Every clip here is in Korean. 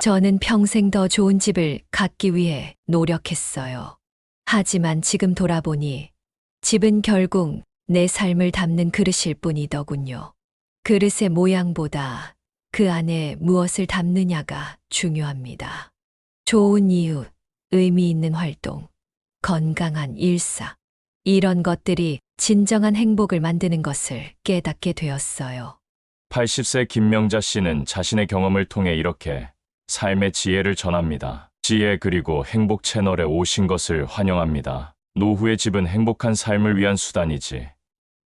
저는 평생 더 좋은 집을 갖기 위해 노력했어요. 하지만 지금 돌아보니 집은 결국 내 삶을 담는 그릇일 뿐이더군요. 그릇의 모양보다 그 안에 무엇을 담느냐가 중요합니다. 좋은 이웃, 의미 있는 활동, 건강한 일상. 이런 것들이 진정한 행복을 만드는 것을 깨닫게 되었어요. 80세 김명자 씨는 자신의 경험을 통해 이렇게 삶의 지혜를 전합니다. 지혜 그리고 행복 채널에 오신 것을 환영합니다. 노후의 집은 행복한 삶을 위한 수단이지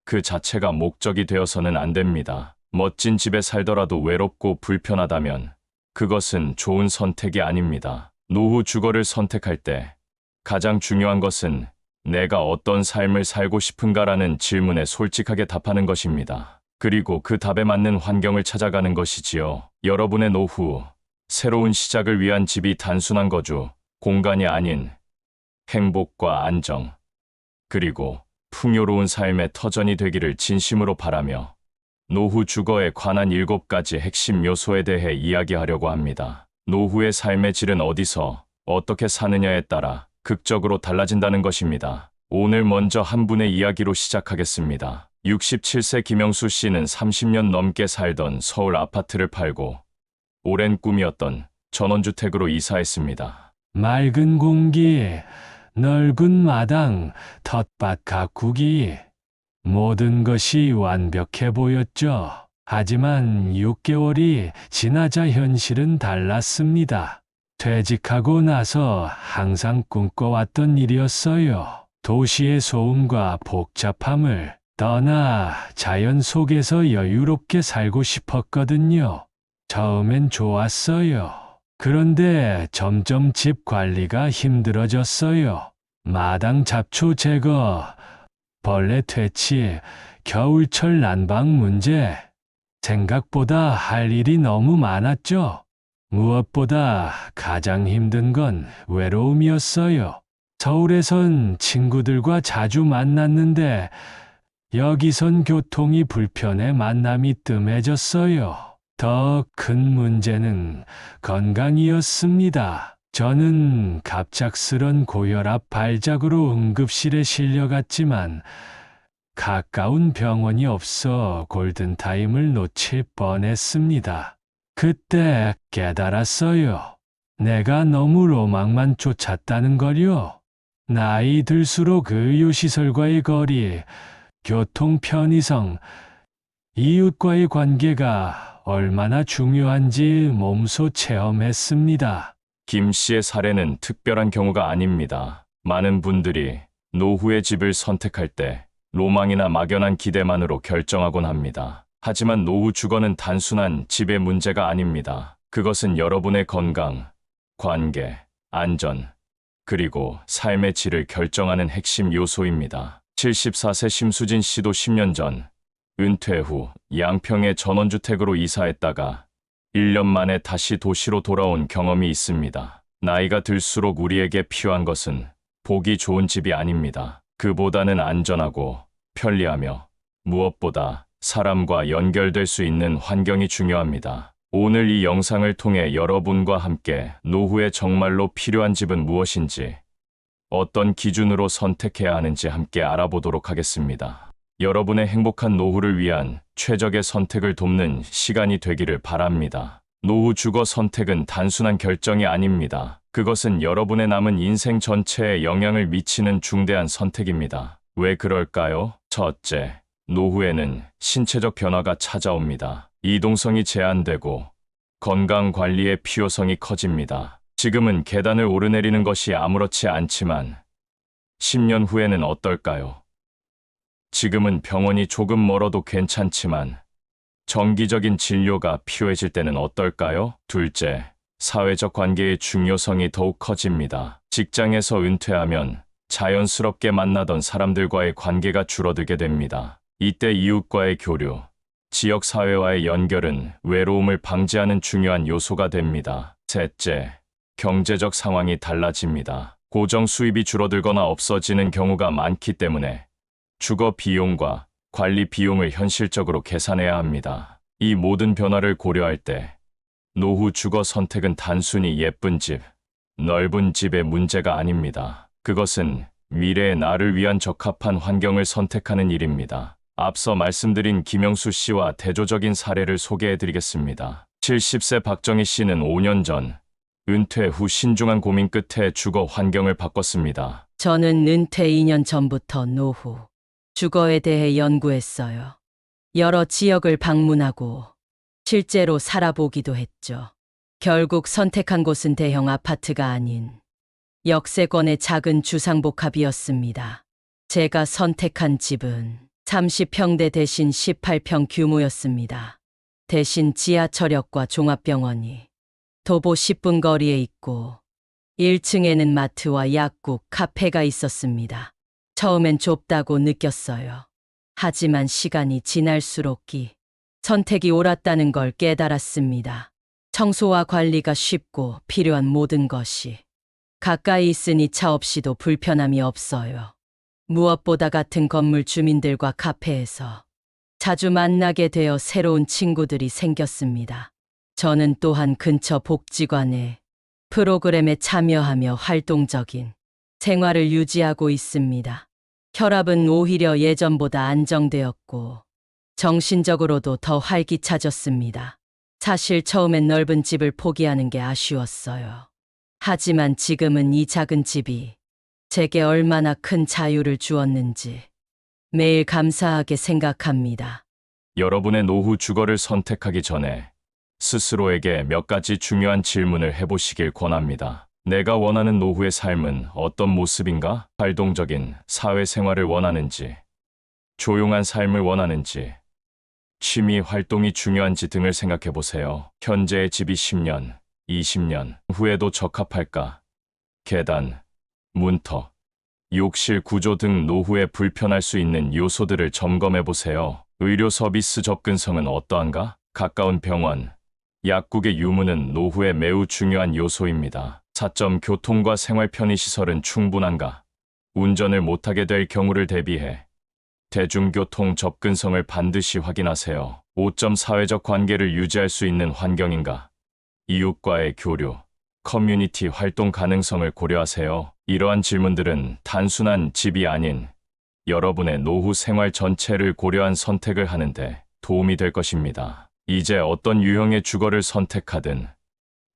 그 자체가 목적이 되어서는 안 됩니다. 멋진 집에 살더라도 외롭고 불편하다면 그것은 좋은 선택이 아닙니다. 노후 주거를 선택할 때 가장 중요한 것은 내가 어떤 삶을 살고 싶은가라는 질문에 솔직하게 답하는 것입니다. 그리고 그 답에 맞는 환경을 찾아가는 것이지요. 여러분의 노후, 새로운 시작을 위한 집이 단순한 거주, 공간이 아닌 행복과 안정, 그리고 풍요로운 삶의 터전이 되기를 진심으로 바라며 노후 주거에 관한 7가지 핵심 요소에 대해 이야기하려고 합니다. 노후의 삶의 질은 어디서 어떻게 사느냐에 따라 극적으로 달라진다는 것입니다. 오늘 먼저 한 분의 이야기로 시작하겠습니다. 67세 김영수 씨는 30년 넘게 살던 서울 아파트를 팔고 오랜 꿈이었던 전원주택으로 이사했습니다. 맑은 공기, 넓은 마당, 텃밭 가꾸기. 모든 것이 완벽해 보였죠. 하지만 6개월이 지나자 현실은 달랐습니다. 퇴직하고 나서 항상 꿈꿔왔던 일이었어요. 도시의 소음과 복잡함을 떠나 자연 속에서 여유롭게 살고 싶었거든요. 처음엔 좋았어요. 그런데 점점 집 관리가 힘들어졌어요. 마당 잡초 제거, 벌레 퇴치, 겨울철 난방 문제. 생각보다 할 일이 너무 많았죠. 무엇보다 가장 힘든 건 외로움이었어요. 서울에선 친구들과 자주 만났는데 여기선 교통이 불편해 만남이 뜸해졌어요. 더 큰 문제는 건강이었습니다. 저는 갑작스런 고혈압 발작으로 응급실에 실려갔지만 가까운 병원이 없어 골든타임을 놓칠 뻔했습니다. 그때 깨달았어요. 내가 너무 로망만 쫓았다는 걸요. 나이 들수록 의료시설과의 거리, 교통 편의성, 이웃과의 관계가 얼마나 중요한지 몸소 체험했습니다. 김 씨의 사례는 특별한 경우가 아닙니다. 많은 분들이 노후의 집을 선택할 때 로망이나 막연한 기대만으로 결정하곤 합니다. 하지만 노후 주거는 단순한 집의 문제가 아닙니다. 그것은 여러분의 건강, 관계, 안전, 그리고 삶의 질을 결정하는 핵심 요소입니다. 74세 심수진 씨도 10년 전 은퇴 후 양평의 전원주택으로 이사했다가 1년 만에 다시 도시로 돌아온 경험이 있습니다. 나이가 들수록 우리에게 필요한 것은 보기 좋은 집이 아닙니다. 그보다는 안전하고 편리하며 무엇보다 사람과 연결될 수 있는 환경이 중요합니다. 오늘 이 영상을 통해 여러분과 함께 노후에 정말로 필요한 집은 무엇인지, 어떤 기준으로 선택해야 하는지 함께 알아보도록 하겠습니다. 여러분의 행복한 노후를 위한 최적의 선택을 돕는 시간이 되기를 바랍니다. 노후 주거 선택은 단순한 결정이 아닙니다. 그것은 여러분의 남은 인생 전체에 영향을 미치는 중대한 선택입니다. 왜 그럴까요? 첫째, 노후에는 신체적 변화가 찾아옵니다. 이동성이 제한되고 건강 관리의 필요성이 커집니다. 지금은 계단을 오르내리는 것이 아무렇지 않지만 10년 후에는 어떨까요? 지금은 병원이 조금 멀어도 괜찮지만 정기적인 진료가 필요해질 때는 어떨까요? 둘째, 사회적 관계의 중요성이 더욱 커집니다. 직장에서 은퇴하면 자연스럽게 만나던 사람들과의 관계가 줄어들게 됩니다. 이때 이웃과의 교류, 지역사회와의 연결은 외로움을 방지하는 중요한 요소가 됩니다. 셋째, 경제적 상황이 달라집니다. 고정 수입이 줄어들거나 없어지는 경우가 많기 때문에 주거 비용과 관리 비용을 현실적으로 계산해야 합니다. 이 모든 변화를 고려할 때 노후 주거 선택은 단순히 예쁜 집, 넓은 집의 문제가 아닙니다. 그것은 미래의 나를 위한 적합한 환경을 선택하는 일입니다. 앞서 말씀드린 김영수 씨와 대조적인 사례를 소개해 드리겠습니다. 70세 박정희 씨는 5년 전 은퇴 후 신중한 고민 끝에 주거 환경을 바꿨습니다. 저는 은퇴 2년 전부터 노후, 주거에 대해 연구했어요. 여러 지역을 방문하고 실제로 살아보기도 했죠. 결국 선택한 곳은 대형 아파트가 아닌 역세권의 작은 주상복합이었습니다. 제가 선택한 집은 30평대 대신 18평 규모였습니다. 대신 지하철역과 종합병원이 도보 10분 거리에 있고 1층에는 마트와 약국, 카페가 있었습니다. 처음엔 좁다고 느꼈어요. 하지만 시간이 지날수록 선택이 옳았다는 걸 깨달았습니다. 청소와 관리가 쉽고 필요한 모든 것이 가까이 있으니 차 없이도 불편함이 없어요. 무엇보다 같은 건물 주민들과 카페에서 자주 만나게 되어 새로운 친구들이 생겼습니다. 저는 또한 근처 복지관에 프로그램에 참여하며 활동적인 생활을 유지하고 있습니다. 혈압은 오히려 예전보다 안정되었고 정신적으로도 더 활기차졌습니다. 사실 처음엔 넓은 집을 포기하는 게 아쉬웠어요. 하지만 지금은 이 작은 집이 제게 얼마나 큰 자유를 주었는지 매일 감사하게 생각합니다. 여러분의 노후 주거를 선택하기 전에 스스로에게 몇 가지 중요한 질문을 해보시길 권합니다. 내가 원하는 노후의 삶은 어떤 모습인가? 활동적인 사회생활을 원하는지, 조용한 삶을 원하는지, 취미 활동이 중요한지 등을 생각해 보세요. 현재의 집이 10년, 20년 후에도 적합할까? 계단, 문턱, 욕실 구조 등 노후에 불편할 수 있는 요소들을 점검해 보세요. 의료 서비스 접근성은 어떠한가? 가까운 병원, 약국의 유무는 노후에 매우 중요한 요소입니다. 사점 교통과 생활 편의시설은 충분한가? 운전을 못하게 될 경우를 대비해 대중교통 접근성을 반드시 확인하세요. 5점 사회적 관계를 유지할 수 있는 환경인가? 이웃과의 교류, 커뮤니티 활동 가능성을 고려하세요. 이러한 질문들은 단순한 집이 아닌 여러분의 노후 생활 전체를 고려한 선택을 하는데 도움이 될 것입니다. 이제 어떤 유형의 주거를 선택하든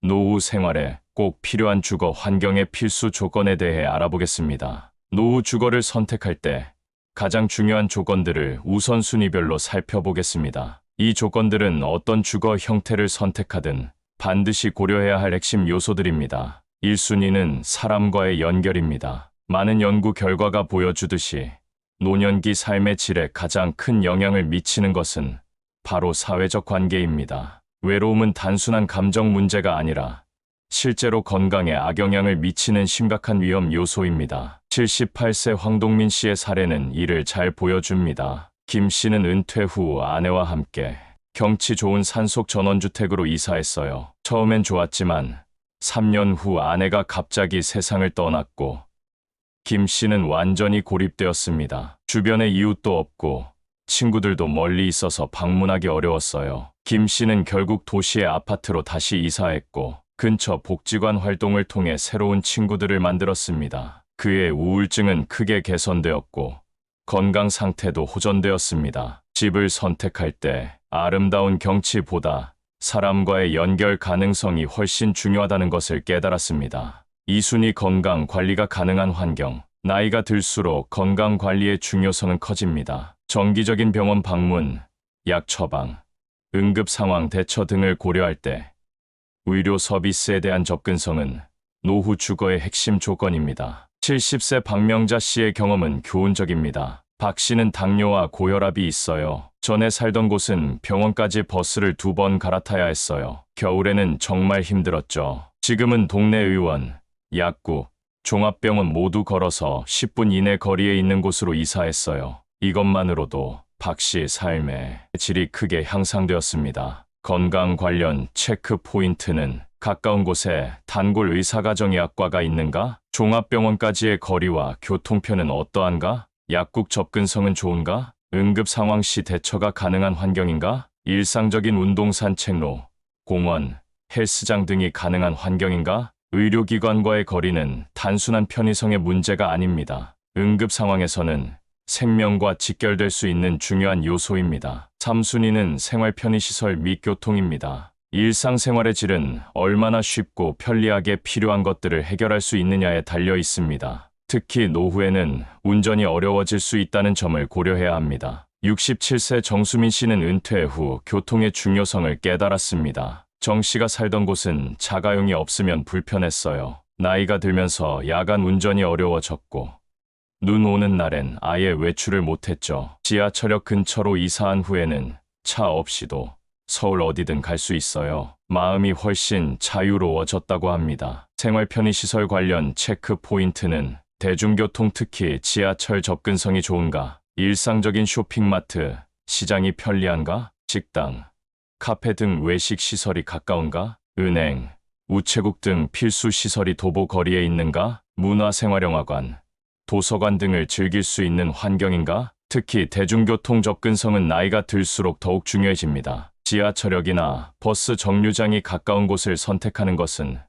노후 생활에 꼭 필요한 주거 환경의 필수 조건에 대해 알아보겠습니다. 노후 주거를 선택할 때 가장 중요한 조건들을 우선순위별로 살펴보겠습니다. 이 조건들은 어떤 주거 형태를 선택하든 반드시 고려해야 할 핵심 요소들입니다. 1순위는 사람과의 연결입니다. 많은 연구 결과가 보여주듯이 노년기 삶의 질에 가장 큰 영향을 미치는 것은 바로 사회적 관계입니다. 외로움은 단순한 감정 문제가 아니라 실제로 건강에 악영향을 미치는 심각한 위험 요소입니다. 78세 황동민 씨의 사례는 이를 잘 보여줍니다. 김 씨는 은퇴 후 아내와 함께 경치 좋은 산속 전원주택으로 이사했어요. 처음엔 좋았지만 3년 후 아내가 갑자기 세상을 떠났고 김 씨는 완전히 고립되었습니다. 주변에 이웃도 없고 친구들도 멀리 있어서 방문하기 어려웠어요. 김 씨는 결국 도시의 아파트로 다시 이사했고 근처 복지관 활동을 통해 새로운 친구들을 만들었습니다. 그의 우울증은 크게 개선되었고 건강 상태도 호전되었습니다. 집을 선택할 때 아름다운 경치보다 사람과의 연결 가능성이 훨씬 중요하다는 것을 깨달았습니다. 2순위 건강 관리가 가능한 환경. 나이가 들수록 건강 관리의 중요성은 커집니다. 정기적인 병원 방문, 약 처방, 응급 상황 대처 등을 고려할 때 의료 서비스에 대한 접근성은 노후 주거의 핵심 조건입니다. 70세 박명자 씨의 경험은 교훈적입니다. 박 씨는 당뇨와 고혈압이 있어요. 전에 살던 곳은 병원까지 버스를 2번 갈아타야 했어요. 겨울에는 정말 힘들었죠. 지금은 동네 의원, 약국, 종합병원 모두 걸어서 10분 이내 거리에 있는 곳으로 이사했어요. 이것만으로도 박 씨의 삶의 질이 크게 향상되었습니다. 건강 관련 체크 포인트는 가까운 곳에 단골 의사가정의학과가 있는가? 종합병원까지의 거리와 교통편은 어떠한가? 약국 접근성은 좋은가? 응급 상황 시 대처가 가능한 환경인가? 일상적인 운동 산책로, 공원, 헬스장 등이 가능한 환경인가? 의료기관과의 거리는 단순한 편의성의 문제가 아닙니다. 응급 상황에서는 생명과 직결될 수 있는 중요한 요소입니다. 3순위는 생활 편의시설 및 교통입니다. 일상생활의 질은 얼마나 쉽고 편리하게 필요한 것들을 해결할 수 있느냐에 달려 있습니다. 특히 노후에는 운전이 어려워질 수 있다는 점을 고려해야 합니다. 67세 정수민 씨는 은퇴 후 교통의 중요성을 깨달았습니다. 정 씨가 살던 곳은 자가용이 없으면 불편했어요. 나이가 들면서 야간 운전이 어려워졌고 눈 오는 날엔 아예 외출을 못했죠. 지하철역 근처로 이사한 후에는 차 없이도 서울 어디든 갈 수 있어요. 마음이 훨씬 자유로워졌다고 합니다. 생활 편의시설 관련 체크 포인트는 대중교통 특히 지하철 접근성이 좋은가? 일상적인 쇼핑마트, 시장이 편리한가? 식당, 카페 등 외식 시설이 가까운가? 은행, 우체국 등 필수 시설이 도보거리에 있는가? 문화생활영화관, 도서관 등을 즐길 수 있는 환경인가? 특히 대중교통 접근성은 나이가 들수록 더욱 중요해집니다. 지하철역이나 버스 정류장이 가까운 곳을 선택하는 것은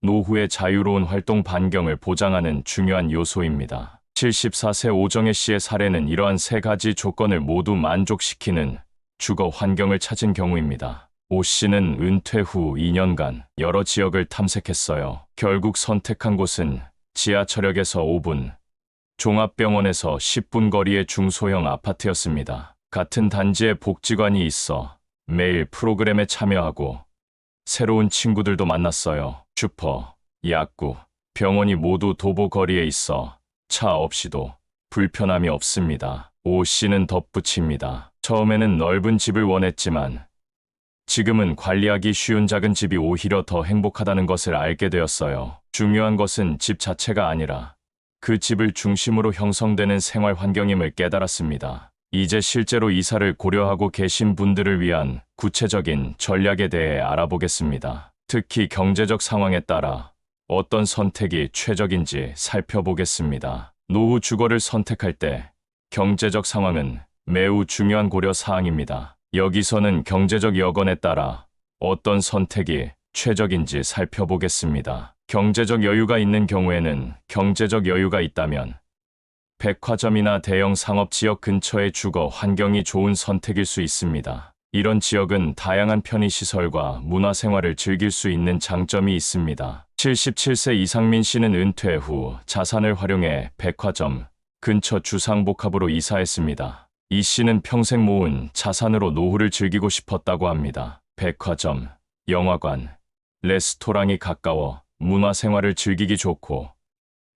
노후의 자유로운 활동 반경을 보장하는 중요한 요소입니다. 74세 오정혜 씨의 사례는 이러한 세 가지 조건을 모두 만족시키는 주거 환경을 찾은 경우입니다. 오 씨는 은퇴 후 2년간 여러 지역을 탐색했어요. 결국 선택한 곳은 지하철역에서 5분, 종합병원에서 10분 거리의 중소형 아파트였습니다. 같은 단지에 복지관이 있어 매일 프로그램에 참여하고 새로운 친구들도 만났어요. 슈퍼, 약국, 병원이 모두 도보거리에 있어 차 없이도 불편함이 없습니다. 오 씨는 덧붙입니다. 처음에는 넓은 집을 원했지만 지금은 관리하기 쉬운 작은 집이 오히려 더 행복하다는 것을 알게 되었어요. 중요한 것은 집 자체가 아니라 그 집을 중심으로 형성되는 생활 환경임을 깨달았습니다. 이제 실제로 이사를 고려하고 계신 분들을 위한 구체적인 전략에 대해 알아보겠습니다. 특히 경제적 상황에 따라 어떤 선택이 최적인지 살펴보겠습니다. 노후 주거를 선택할 때 경제적 상황은 매우 중요한 고려 사항입니다. 여기서는 경제적 여건에 따라 어떤 선택이 최적인지 살펴보겠습니다. 경제적 여유가 있는 경우에는 경제적 여유가 있다면 백화점이나 대형 상업 지역 근처의 주거 환경이 좋은 선택일 수 있습니다. 이런 지역은 다양한 편의시설과 문화생활을 즐길 수 있는 장점이 있습니다. 77세 이상민 씨는 은퇴 후 자산을 활용해 백화점 근처 주상복합으로 이사했습니다. 이 씨는 평생 모은 자산으로 노후를 즐기고 싶었다고 합니다. 백화점, 영화관, 레스토랑이 가까워 문화생활을 즐기기 좋고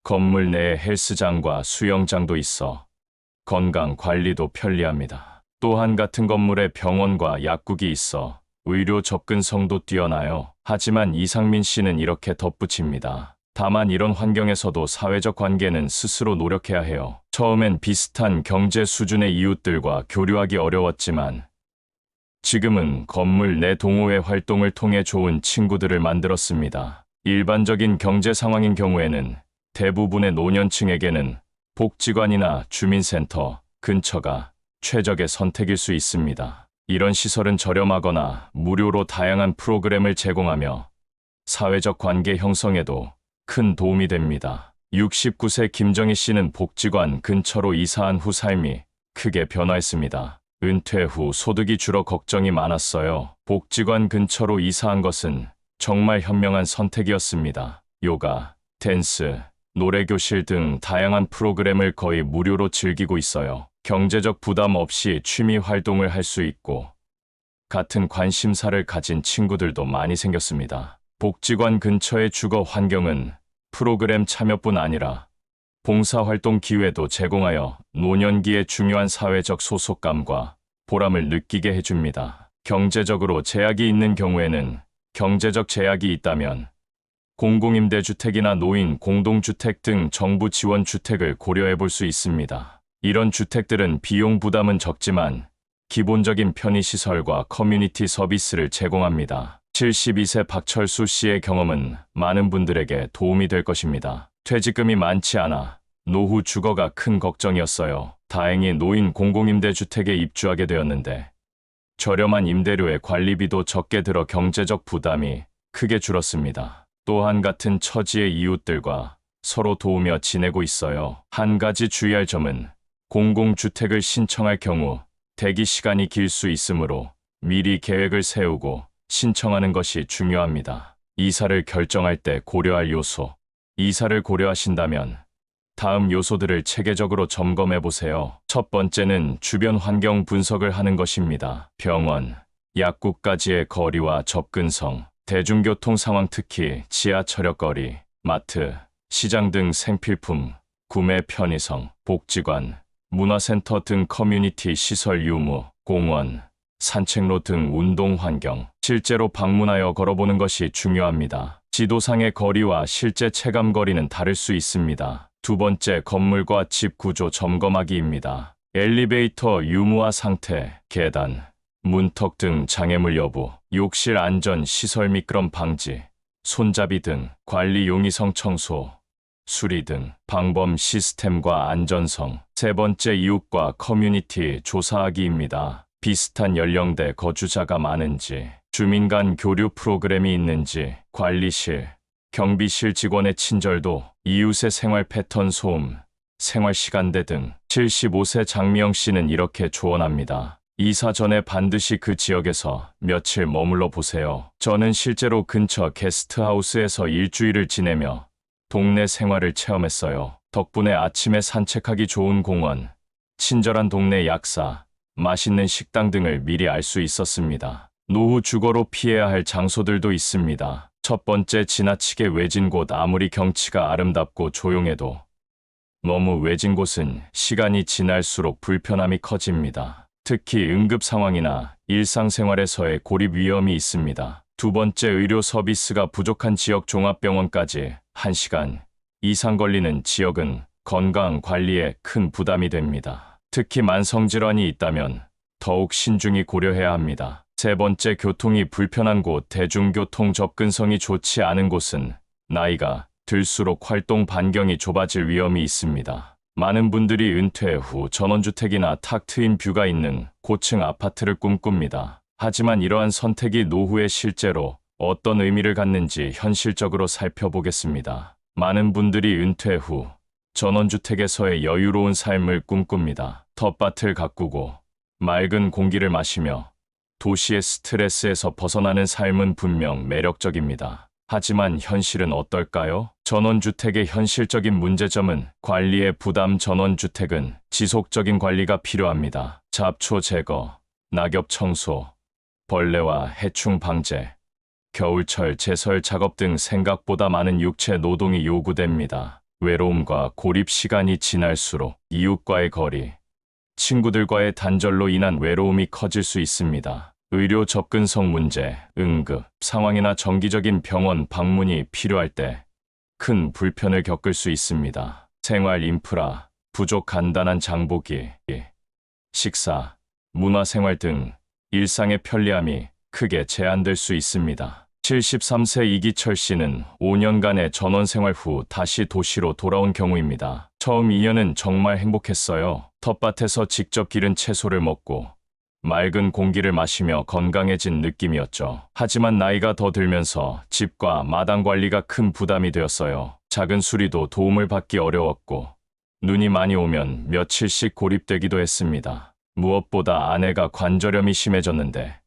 건물 내에 헬스장과 수영장도 있어 건강 관리도 편리합니다. 또한 같은 건물에 병원과 약국이 있어 의료 접근성도 뛰어나요. 하지만 이상민 씨는 이렇게 덧붙입니다. 다만 이런 환경에서도 사회적 관계는 스스로 노력해야 해요. 처음엔 비슷한 경제 수준의 이웃들과 교류하기 어려웠지만 지금은 건물 내 동호회 활동을 통해 좋은 친구들을 만들었습니다. 일반적인 경제 상황인 경우에는 대부분의 노년층에게는 복지관이나 주민센터 근처가 최적의 선택일 수 있습니다. 이런 시설은 저렴하거나 무료로 다양한 프로그램을 제공하며 사회적 관계 형성에도 큰 도움이 됩니다. 69세 김정희 씨는 복지관 근처로 이사한 후 삶이 크게 변화했습니다. 은퇴 후 소득이 줄어 걱정이 많았어요. 복지관 근처로 이사한 것은 정말 현명한 선택이었습니다. 요가, 댄스, 노래교실 등 다양한 프로그램을 거의 무료로 즐기고 있어요. 경제적 부담 없이 취미 활동을 할 수 있고 같은 관심사를 가진 친구들도 많이 생겼습니다. 복지관 근처의 주거 환경은 프로그램 참여뿐 아니라 봉사활동 기회도 제공하여 노년기에 중요한 사회적 소속감과 보람을 느끼게 해줍니다. 경제적으로 제약이 있는 경우에는 경제적 제약이 있다면 공공임대주택이나 노인 공동주택 등 정부 지원 주택을 고려해 볼 수 있습니다. 이런 주택들은 비용 부담은 적지만 기본적인 편의시설과 커뮤니티 서비스를 제공합니다. 72세 박철수 씨의 경험은 많은 분들에게 도움이 될 것입니다. 퇴직금이 많지 않아 노후 주거가 큰 걱정이었어요. 다행히 노인 공공임대주택에 입주하게 되었는데 저렴한 임대료에 관리비도 적게 들어 경제적 부담이 크게 줄었습니다. 또한 같은 처지의 이웃들과 서로 도우며 지내고 있어요. 한 가지 주의할 점은 공공주택을 신청할 경우 대기 시간이 길 수 있으므로 미리 계획을 세우고 신청하는 것이 중요합니다. 이사를 결정할 때 고려할 요소. 이사를 고려하신다면 다음 요소들을 체계적으로 점검해 보세요. 첫 번째는 주변 환경 분석을 하는 것입니다. 병원, 약국까지의 거리와 접근성, 대중교통 상황 특히 지하철역 거리, 마트, 시장 등 생필품, 구매 편의성, 복지관, 문화센터 등 커뮤니티 시설 유무, 공원, 산책로 등 운동 환경, 실제로 방문하여 걸어보는 것이 중요합니다. 지도상의 거리와 실제 체감 거리는 다를 수 있습니다. 두 번째, 건물과 집 구조 점검하기입니다. 엘리베이터 유무와 상태, 계단, 문턱 등 장애물 여부, 욕실 안전, 시설 미끄럼 방지, 손잡이 등 관리 용이성 청소, 수리 등 방범 시스템과 안전성. 세 번째, 이웃과 커뮤니티 조사하기입니다. 비슷한 연령대 거주자가 많은지, 주민 간 교류 프로그램이 있는지, 관리실, 경비실 직원의 친절도, 이웃의 생활 패턴, 소음, 생활 시간대 등. 75세 장미영 씨는 이렇게 조언합니다. 이사 전에 반드시 그 지역에서 며칠 머물러 보세요. 저는 실제로 근처 게스트하우스에서 일주일을 지내며 동네 생활을 체험했어요. 덕분에 아침에 산책하기 좋은 공원, 친절한 동네 약사, 맛있는 식당 등을 미리 알 수 있었습니다. 노후 주거로 피해야 할 장소들도 있습니다. 첫 번째, 지나치게 외진 곳. 아무리 경치가 아름답고 조용해도 너무 외진 곳은 시간이 지날수록 불편함이 커집니다. 특히 응급 상황이나 일상생활에서의 고립 위험이 있습니다. 두 번째, 의료 서비스가 부족한 지역. 종합병원까지 1시간 이상 걸리는 지역은 건강 관리에 큰 부담이 됩니다. 특히 만성질환이 있다면 더욱 신중히 고려해야 합니다. 세 번째, 교통이 불편한 곳. 대중교통 접근성이 좋지 않은 곳은 나이가 들수록 활동 반경이 좁아질 위험이 있습니다. 많은 분들이 은퇴 후 전원주택이나 탁 트인 뷰가 있는 고층 아파트를 꿈꿉니다. 하지만 이러한 선택이 노후에 실제로 어떤 의미를 갖는지 현실적으로 살펴보겠습니다. 많은 분들이 은퇴 후 전원주택에서의 여유로운 삶을 꿈꿉니다. 텃밭을 가꾸고 맑은 공기를 마시며 도시의 스트레스에서 벗어나는 삶은 분명 매력적입니다. 하지만 현실은 어떨까요? 전원주택의 현실적인 문제점은 관리의 부담. 전원주택은 지속적인 관리가 필요합니다. 잡초 제거, 낙엽 청소, 벌레와 해충 방제, 겨울철 제설 작업 등 생각보다 많은 육체 노동이 요구됩니다. 외로움과 고립 시간이 지날수록 이웃과의 거리, 친구들과의 단절로 인한 외로움이 커질 수 있습니다. 의료 접근성 문제, 응급 상황이나 정기적인 병원 방문이 필요할 때 큰 불편을 겪을 수 있습니다. 생활 인프라 부족, 간단한 장보기, 식사, 문화생활 등 일상의 편리함이 크게 제한될 수 있습니다. 73세 이기철 씨는 5년간의 전원생활 후 다시 도시로 돌아온 경우입니다. 처음 2년은 정말 행복했어요. 텃밭에서 직접 기른 채소를 먹고 맑은 공기를 마시며 건강해진 느낌이었죠. 하지만 나이가 더 들면서 집과 마당 관리가 큰 부담이 되었어요. 작은 수리도 도움을 받기 어려웠고 눈이 많이 오면 며칠씩 고립되기도 했습니다. 무엇보다 아내가 관절염이 심해졌는데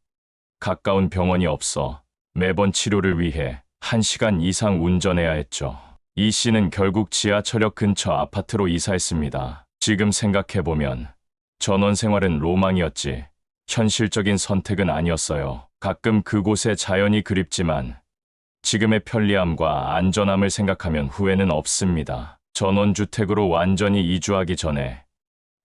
가까운 병원이 없어 매번 치료를 위해 1시간 이상 운전해야 했죠. 이 씨는 결국 지하철역 근처 아파트로 이사했습니다. 지금 생각해보면 전원 생활은 로망이었지 현실적인 선택은 아니었어요. 가끔 그곳의 자연이 그립지만 지금의 편리함과 안전함을 생각하면 후회는 없습니다. 전원주택으로 완전히 이주하기 전에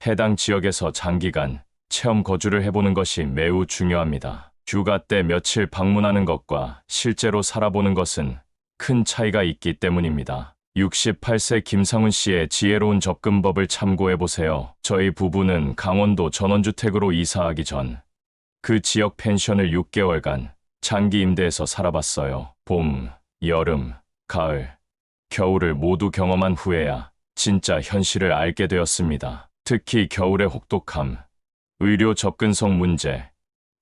해당 지역에서 장기간 체험 거주를 해보는 것이 매우 중요합니다. 휴가 때 며칠 방문하는 것과 실제로 살아보는 것은 큰 차이가 있기 때문입니다. 68세 김상훈 씨의 지혜로운 접근법을 참고해보세요. 저희 부부는 강원도 전원주택으로 이사하기 전 그 지역 펜션을 6개월간 장기 임대해서 살아봤어요. 봄, 여름, 가을, 겨울을 모두 경험한 후에야 진짜 현실을 알게 되었습니다. 특히 겨울의 혹독함, 의료 접근성 문제,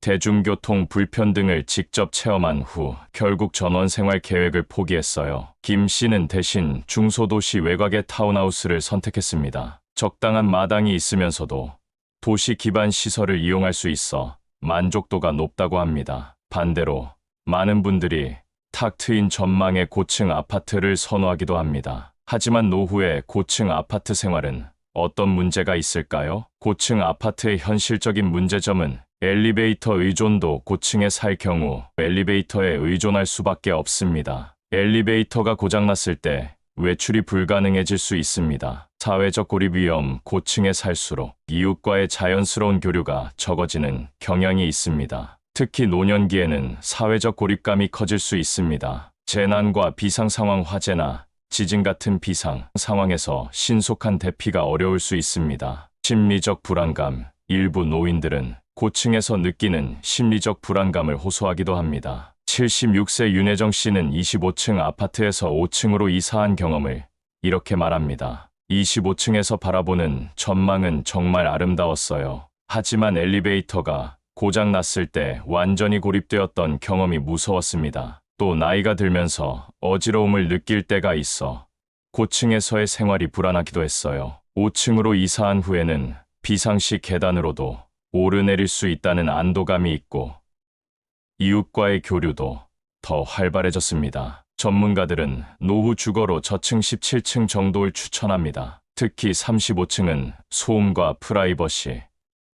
대중교통 불편 등을 직접 체험한 후 결국 전원 생활 계획을 포기했어요. 김 씨는 대신 중소도시 외곽의 타운하우스를 선택했습니다. 적당한 마당이 있으면서도 도시 기반 시설을 이용할 수 있어 만족도가 높다고 합니다. 반대로 많은 분들이 탁 트인 전망의 고층 아파트를 선호하기도 합니다. 하지만 노후의 고층 아파트 생활은 어떤 문제가 있을까요? 고층 아파트의 현실적인 문제점은 엘리베이터 의존도. 고층에 살 경우 엘리베이터에 의존할 수밖에 없습니다. 엘리베이터가 고장났을 때 외출이 불가능해질 수 있습니다. 사회적 고립 위험. 고층에 살수록 이웃과의 자연스러운 교류가 적어지는 경향이 있습니다. 특히 노년기에는 사회적 고립감이 커질 수 있습니다. 재난과 비상 상황, 화재나 지진 같은 비상 상황에서 신속한 대피가 어려울 수 있습니다. 심리적 불안감. 일부 노인들은 고층에서 느끼는 심리적 불안감을 호소하기도 합니다. 76세 윤혜정 씨는 25층 아파트에서 5층으로 이사한 경험을 이렇게 말합니다. 25층에서 바라보는 전망은 정말 아름다웠어요. 하지만 엘리베이터가 고장 났을 때 완전히 고립되었던 경험이 무서웠습니다. 또 나이가 들면서 어지러움을 느낄 때가 있어 고층에서의 생활이 불안하기도 했어요. 5층으로 이사한 후에는 비상시 계단으로도 오르내릴 수 있다는 안도감이 있고 이웃과의 교류도 더 활발해졌습니다. 전문가들은 노후 주거로 저층 17층 정도를 추천합니다. 특히 35층은 소음과 프라이버시,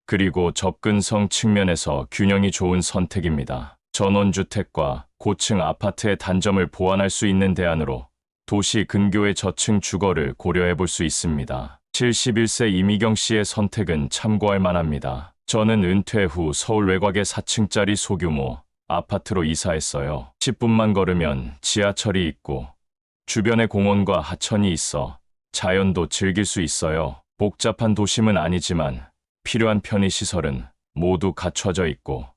그리고 접근성 측면에서 균형이 좋은 선택입니다. 전원주택과 고층 아파트의 단점을 보완할 수 있는 대안으로 도시 근교의 저층 주거를 고려해 볼 수 있습니다. 71세 이미경 씨의 선택은 참고할 만합니다. 저는 은퇴 후 서울 외곽의 4층짜리 소규모 아파트로 이사했어요. 10분만 걸으면 지하철이 있고 주변에 공원과 하천이 있어 자연도 즐길 수 있어요. 복잡한 도심은 아니지만 필요한 편의시설은 모두 갖춰져 있고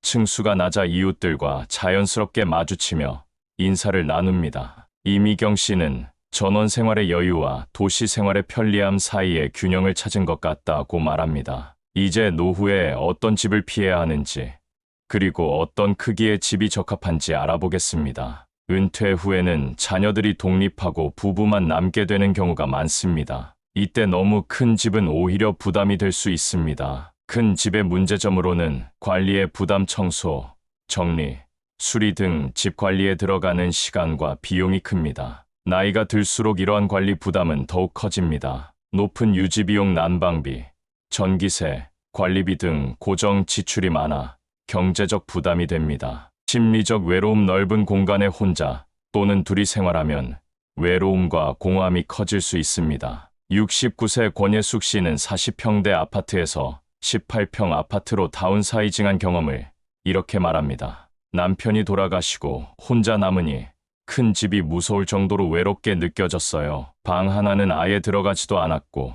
층수가 낮아 이웃들과 자연스럽게 마주치며 인사를 나눕니다. 이미경 씨는 전원 생활의 여유와 도시 생활의 편리함 사이의 균형을 찾은 것 같다고 말합니다. 이제 노후에 어떤 집을 피해야 하는지, 그리고 어떤 크기의 집이 적합한지 알아보겠습니다. 은퇴 후에는 자녀들이 독립하고 부부만 남게 되는 경우가 많습니다. 이때 너무 큰 집은 오히려 부담이 될 수 있습니다. 큰 집의 문제점으로는 관리의 부담, 청소, 정리, 수리 등 집 관리에 들어가는 시간과 비용이 큽니다. 나이가 들수록 이러한 관리 부담은 더욱 커집니다. 높은 유지비용, 난방비, 전기세, 관리비 등 고정 지출이 많아 경제적 부담이 됩니다. 심리적 외로움. 넓은 공간에 혼자 또는 둘이 생활하면 외로움과 공허함이 커질 수 있습니다. 69세 권예숙 씨는 40평대 아파트에서 18평 아파트로 다운사이징한 경험을 이렇게 말합니다. 남편이 돌아가시고 혼자 남으니 큰 집이 무서울 정도로 외롭게 느껴졌어요. 방 하나는 아예 들어가지도 않았고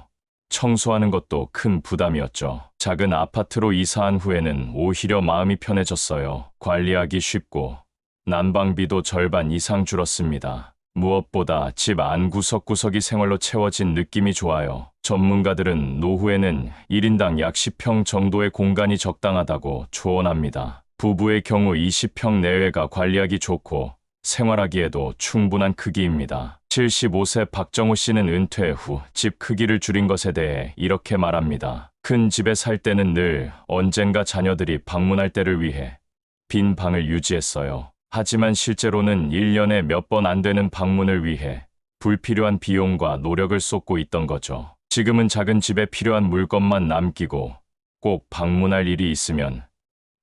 청소하는 것도 큰 부담이었죠. 작은 아파트로 이사한 후에는 오히려 마음이 편해졌어요. 관리하기 쉽고 난방비도 절반 이상 줄었습니다. 무엇보다 집 안 구석구석이 생활로 채워진 느낌이 좋아요. 전문가들은 노후에는 1인당 약 10평 정도의 공간이 적당하다고 조언합니다. 부부의 경우 20평 내외가 관리하기 좋고 생활하기에도 충분한 크기입니다. 75세 박정호 씨는 은퇴 후 집 크기를 줄인 것에 대해 이렇게 말합니다. 큰 집에 살 때는 늘 언젠가 자녀들이 방문할 때를 위해 빈 방을 유지했어요. 하지만 실제로는 1년에 몇 번 안 되는 방문을 위해 불필요한 비용과 노력을 쏟고 있던 거죠. 지금은 작은 집에 필요한 물건만 남기고 꼭 방문할 일이 있으면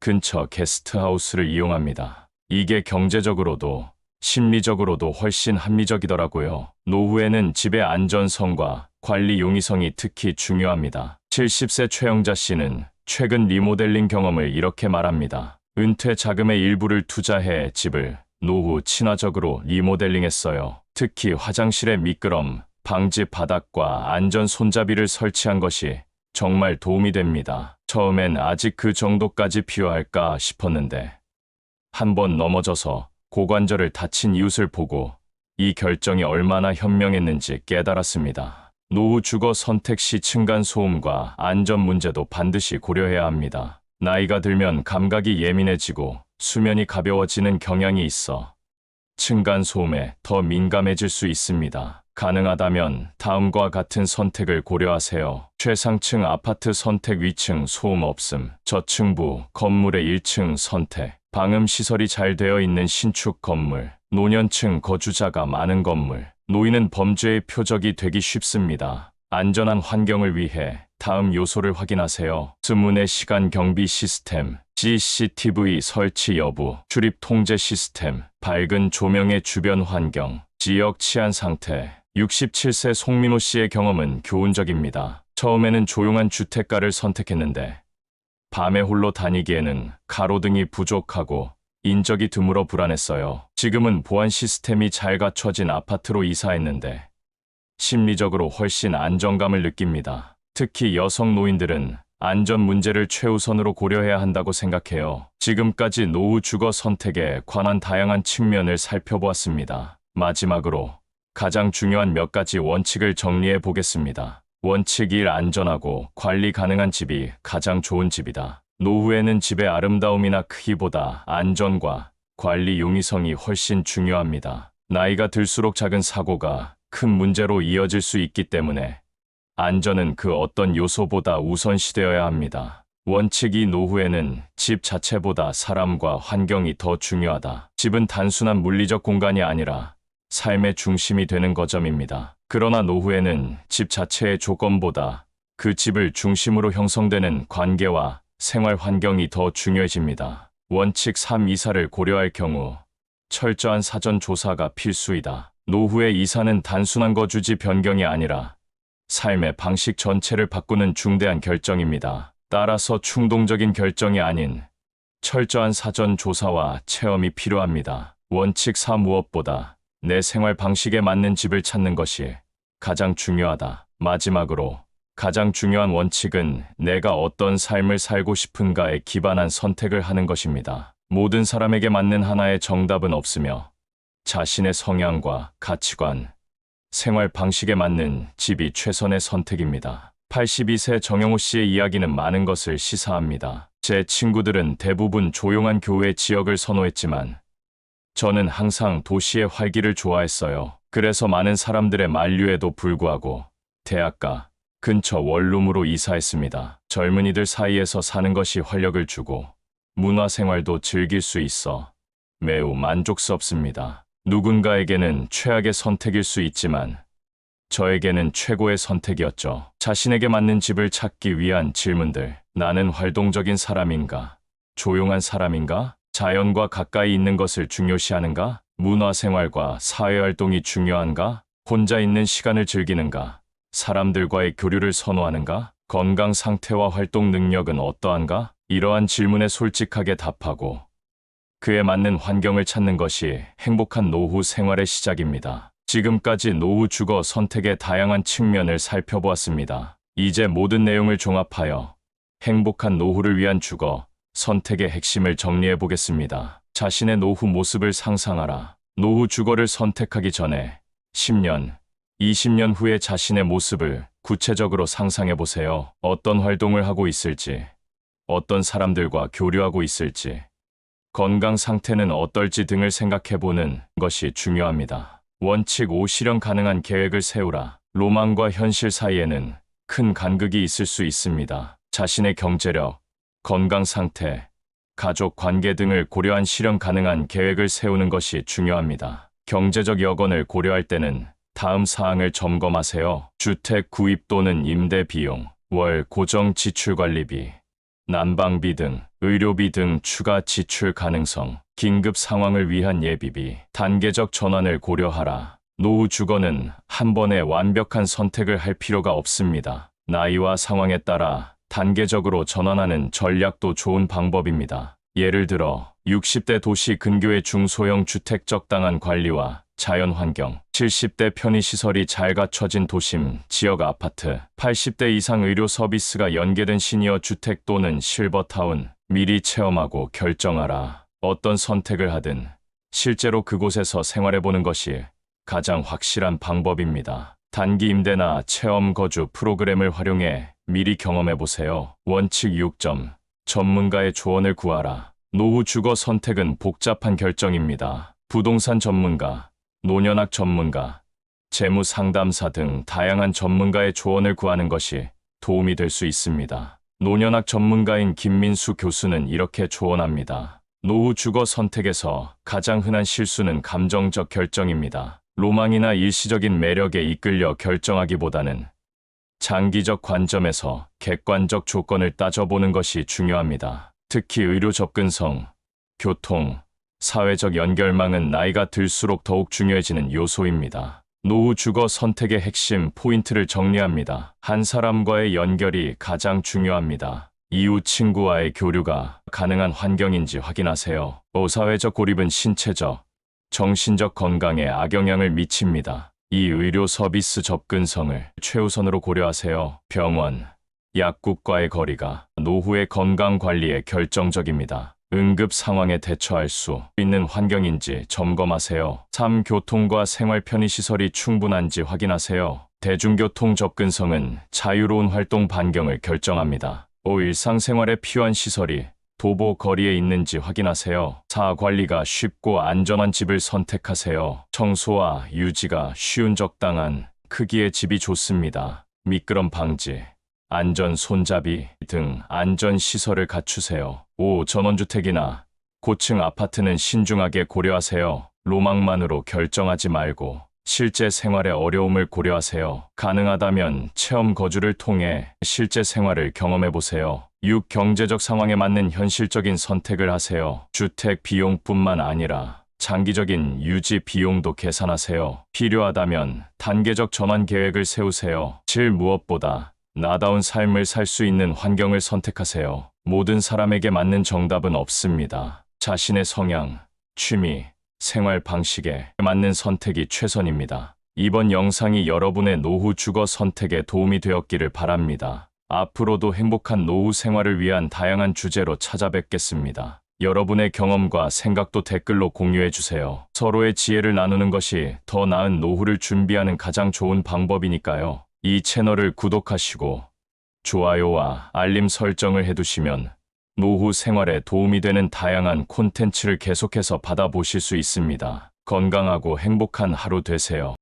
근처 게스트하우스를 이용합니다. 이게 경제적으로도 심리적으로도 훨씬 합리적이더라고요. 노후에는 집의 안전성과 관리 용이성이 특히 중요합니다. 70세 최영자 씨는 최근 리모델링 경험을 이렇게 말합니다. 은퇴 자금의 일부를 투자해 집을 노후 친화적으로 리모델링했어요. 특히 화장실의 미끄럼 방지, 바닥과 안전 손잡이를 설치한 것이 정말 도움이 됩니다. 처음엔 아직 그 정도까지 필요할까 싶었는데 한번 넘어져서 고관절을 다친 이웃을 보고 이 결정이 얼마나 현명했는지 깨달았습니다. 노후 주거 선택 시 층간 소음과 안전 문제도 반드시 고려해야 합니다. 나이가 들면 감각이 예민해지고 수면이 가벼워지는 경향이 있어 층간소음에 더 민감해질 수 있습니다. 가능하다면 다음과 같은 선택을 고려하세요. 최상층 아파트 선택. 위층 소음 없음. 저층부 건물의 1층 선택. 방음 시설이 잘 되어 있는 신축 건물. 노년층 거주자가 많은 건물. 노인은 범죄의 표적이 되기 쉽습니다. 안전한 환경을 위해 다음 요소를 확인하세요. 수문의 시간 경비 시스템, CCTV 설치 여부, 출입 통제 시스템, 밝은 조명의 주변 환경, 지역 치안 상태. 67세 송민호 씨의 경험은 교훈적입니다. 처음에는 조용한 주택가를 선택했는데 밤에 홀로 다니기에는 가로등이 부족하고 인적이 드물어 불안했어요. 지금은 보안 시스템이 잘 갖춰진 아파트로 이사했는데 심리적으로 훨씬 안정감을 느낍니다. 특히 여성 노인들은 안전 문제를 최우선으로 고려해야 한다고 생각해요. 지금까지 노후 주거 선택에 관한 다양한 측면을 살펴보았습니다. 마지막으로 가장 중요한 몇 가지 원칙을 정리해 보겠습니다. 원칙 1. 안전하고 관리 가능한 집이 가장 좋은 집이다. 노후에는 집의 아름다움이나 크기보다 안전과 관리 용이성이 훨씬 중요합니다. 나이가 들수록 작은 사고가 큰 문제로 이어질 수 있기 때문에 안전은 그 어떤 요소보다 우선시되어야 합니다. 원칙 2. 노후에는 집 자체보다 사람과 환경이 더 중요하다. 집은 단순한 물리적 공간이 아니라 삶의 중심이 되는 거점입니다. 그러나 노후에는 집 자체의 조건보다 그 집을 중심으로 형성되는 관계와 생활 환경이 더 중요해집니다. 원칙 3. 이사를 고려할 경우 철저한 사전 조사가 필수이다. 노후의 이사는 단순한 거주지 변경이 아니라 삶의 방식 전체를 바꾸는 중대한 결정입니다. 따라서 충동적인 결정이 아닌 철저한 사전 조사와 체험이 필요합니다. 원칙 4. 무엇보다 내 생활 방식에 맞는 집을 찾는 것이 가장 중요하다. 마지막으로 가장 중요한 원칙은 내가 어떤 삶을 살고 싶은가에 기반한 선택을 하는 것입니다. 모든 사람에게 맞는 하나의 정답은 없으며 자신의 성향과 가치관, 생활 방식에 맞는 집이 최선의 선택입니다. 82세 정영호 씨의 이야기는 많은 것을 시사합니다. 제 친구들은 대부분 조용한 교외 지역을 선호했지만 저는 항상 도시의 활기를 좋아했어요. 그래서 많은 사람들의 만류에도 불구하고 대학가 근처 원룸으로 이사했습니다. 젊은이들 사이에서 사는 것이 활력을 주고 문화생활도 즐길 수 있어 매우 만족스럽습니다. 누군가에게는 최악의 선택일 수 있지만 저에게는 최고의 선택이었죠. 자신에게 맞는 집을 찾기 위한 질문들. 나는 활동적인 사람인가? 조용한 사람인가? 자연과 가까이 있는 것을 중요시하는가? 문화생활과 사회활동이 중요한가? 혼자 있는 시간을 즐기는가? 사람들과의 교류를 선호하는가? 건강 상태와 활동 능력은 어떠한가? 이러한 질문에 솔직하게 답하고 그에 맞는 환경을 찾는 것이 행복한 노후 생활의 시작입니다. 지금까지 노후 주거 선택의 다양한 측면을 살펴보았습니다. 이제 모든 내용을 종합하여 행복한 노후를 위한 주거 선택의 핵심을 정리해 보겠습니다. 자신의 노후 모습을 상상하라. 노후 주거를 선택하기 전에 10년, 20년 후의 자신의 모습을 구체적으로 상상해 보세요. 어떤 활동을 하고 있을지, 어떤 사람들과 교류하고 있을지, 건강 상태는 어떨지 등을 생각해 보는 것이 중요합니다. 원칙 5. 실현 가능한 계획을 세우라. 로망과 현실 사이에는 큰 간극이 있을 수 있습니다. 자신의 경제력, 건강 상태, 가족 관계 등을 고려한 실현 가능한 계획을 세우는 것이 중요합니다. 경제적 여건을 고려할 때는 다음 사항을 점검하세요. 주택 구입 또는 임대 비용, 월 고정 지출 관리비, 난방비 등, 의료비 등 추가 지출 가능성, 긴급 상황을 위한 예비비, 단계적 전환을 고려하라. 노후 주거는 한 번에 완벽한 선택을 할 필요가 없습니다. 나이와 상황에 따라 단계적으로 전환하는 전략도 좋은 방법입니다. 예를 들어 60대 도시 근교의 중소형 주택 적당한 관리와 자연 환경, 70대 편의시설이 잘 갖춰진 도심, 지역 아파트, 80대 이상 의료 서비스가 연계된 시니어 주택 또는 실버타운, 미리 체험하고 결정하라. 어떤 선택을 하든 실제로 그곳에서 생활해보는 것이 가장 확실한 방법입니다. 단기 임대나 체험 거주 프로그램을 활용해 미리 경험해보세요. 원칙 6점. 전문가의 조언을 구하라. 노후 주거 선택은 복잡한 결정입니다. 부동산 전문가, 노년학 전문가, 재무 상담사 등 다양한 전문가의 조언을 구하는 것이 도움이 될 수 있습니다. 노년학 전문가인 김민수 교수는 이렇게 조언합니다. 노후 주거 선택에서 가장 흔한 실수는 감정적 결정입니다. 로망이나 일시적인 매력에 이끌려 결정하기보다는 장기적 관점에서 객관적 조건을 따져보는 것이 중요합니다. 특히 의료 접근성, 교통, 사회적 연결망은 나이가 들수록 더욱 중요해지는 요소입니다. 노후 주거 선택의 핵심 포인트를 정리합니다. 한 사람과의 연결이 가장 중요합니다. 이웃 친구와의 교류가 가능한 환경인지 확인하세요. 사회적 고립은 신체적, 정신적 건강에 악영향을 미칩니다. 이 의료 서비스 접근성을 최우선으로 고려하세요. 병원, 약국과의 거리가 노후의 건강 관리에 결정적입니다. 응급 상황에 대처할 수 있는 환경인지 점검하세요. 3. 교통과 생활 편의시설이 충분한지 확인하세요. 대중교통 접근성은 자유로운 활동 반경을 결정합니다. 5. 일상생활에 필요한 시설이 도보 거리에 있는지 확인하세요. 4. 관리가 쉽고 안전한 집을 선택하세요. 청소와 유지가 쉬운 적당한 크기의 집이 좋습니다. 미끄럼 방지, 안전 손잡이 등 안전 시설을 갖추세요. 5. 전원주택이나 고층 아파트는 신중하게 고려하세요. 로망만으로 결정하지 말고 실제 생활의 어려움을 고려하세요. 가능하다면 체험 거주를 통해 실제 생활을 경험해 보세요. 6. 경제적 상황에 맞는 현실적인 선택을 하세요. 주택 비용뿐만 아니라 장기적인 유지 비용도 계산하세요. 필요하다면 단계적 전환 계획을 세우세요. 7. 무엇보다 나다운 삶을 살 수 있는 환경을 선택하세요. 모든 사람에게 맞는 정답은 없습니다. 자신의 성향, 취미, 생활 방식에 맞는 선택이 최선입니다. 이번 영상이 여러분의 노후 주거 선택에 도움이 되었기를 바랍니다. 앞으로도 행복한 노후 생활을 위한 다양한 주제로 찾아뵙겠습니다. 여러분의 경험과 생각도 댓글로 공유해 주세요. 서로의 지혜를 나누는 것이 더 나은 노후를 준비하는 가장 좋은 방법이니까요. 이 채널을 구독하시고 좋아요와 알림 설정을 해두시면 노후 생활에 도움이 되는 다양한 콘텐츠를 계속해서 받아보실 수 있습니다. 건강하고 행복한 하루 되세요.